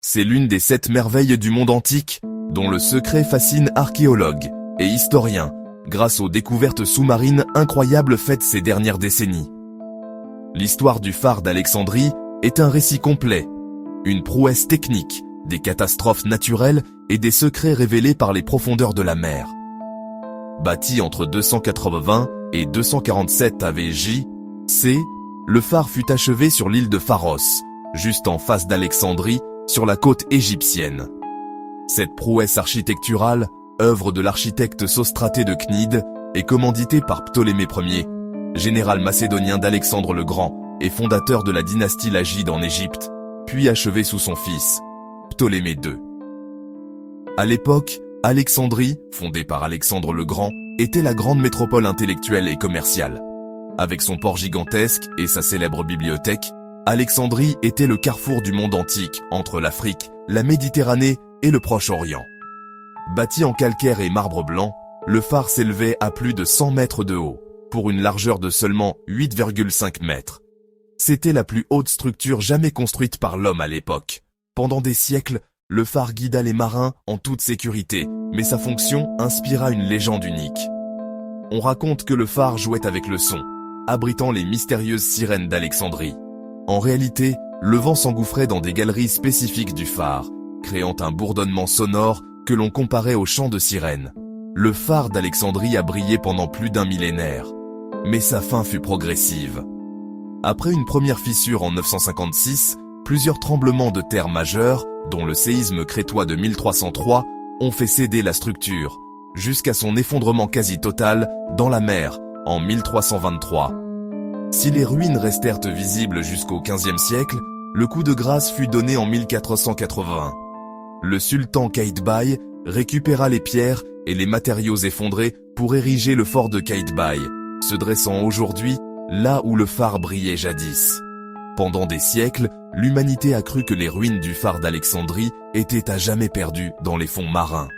C'est l'une des 7 merveilles du monde antique, dont le secret fascine archéologues et historiens, grâce aux découvertes sous-marines incroyables faites ces dernières décennies. L'histoire du phare d'Alexandrie est un récit complet, une prouesse technique, des catastrophes naturelles et des secrets révélés par les profondeurs de la mer. Bâti entre 280 et 247 AVJ-C, le phare fut achevé sur l'île de Pharos, juste en face d'Alexandrie, sur la côte égyptienne. Cette prouesse architecturale, œuvre de l'architecte Sostraté de Cnide, est commanditée par Ptolémée Ier, général macédonien d'Alexandre le Grand et fondateur de la dynastie Lagide en Égypte, puis achevée sous son fils, Ptolémée II. À l'époque, Alexandrie, fondée par Alexandre le Grand, était la grande métropole intellectuelle et commerciale. Avec son port gigantesque et sa célèbre bibliothèque, Alexandrie était le carrefour du monde antique entre l'Afrique, la Méditerranée et le Proche-Orient. Bâti en calcaire et marbre blanc, le phare s'élevait à plus de 100 mètres de haut, pour une largeur de seulement 8,5 mètres. C'était la plus haute structure jamais construite par l'homme à l'époque. Pendant des siècles, le phare guida les marins en toute sécurité, mais sa fonction inspira une légende unique. On raconte que le phare jouait avec le son, abritant les mystérieuses sirènes d'Alexandrie. En réalité, le vent s'engouffrait dans des galeries spécifiques du phare, créant un bourdonnement sonore que l'on comparait au chant de sirènes. Le phare d'Alexandrie a brillé pendant plus d'un millénaire, mais sa fin fut progressive. Après une première fissure en 956, plusieurs tremblements de terre majeurs, dont le séisme crétois de 1303, ont fait céder la structure, jusqu'à son effondrement quasi total dans la mer, en 1323. Si les ruines restèrent visibles jusqu'au XVe siècle, le coup de grâce fut donné en 1481. Le sultan Qaitbay récupéra les pierres et les matériaux effondrés pour ériger le fort de Qaitbay, se dressant aujourd'hui là où le phare brillait jadis. Pendant des siècles, l'humanité a cru que les ruines du phare d'Alexandrie étaient à jamais perdues dans les fonds marins.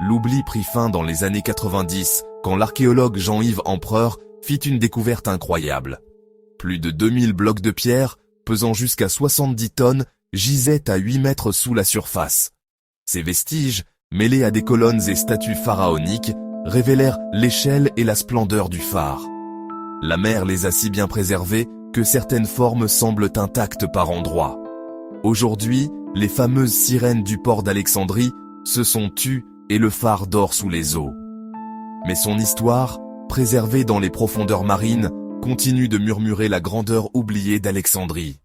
L'oubli prit fin dans les années 90, quand l'archéologue Jean-Yves Empereur fit une découverte incroyable. Plus de 2000 blocs de pierre, pesant jusqu'à 70 tonnes, gisaient à 8 mètres sous la surface. Ces vestiges, mêlés à des colonnes et statues pharaoniques, révélèrent l'échelle et la splendeur du phare. La mer les a si bien préservés que certaines formes semblent intactes par endroits. Aujourd'hui, les fameuses sirènes du port d'Alexandrie se sont tues et le phare dort sous les eaux. Mais son histoire, préservée dans les profondeurs marines, continue de murmurer la grandeur oubliée d'Alexandrie.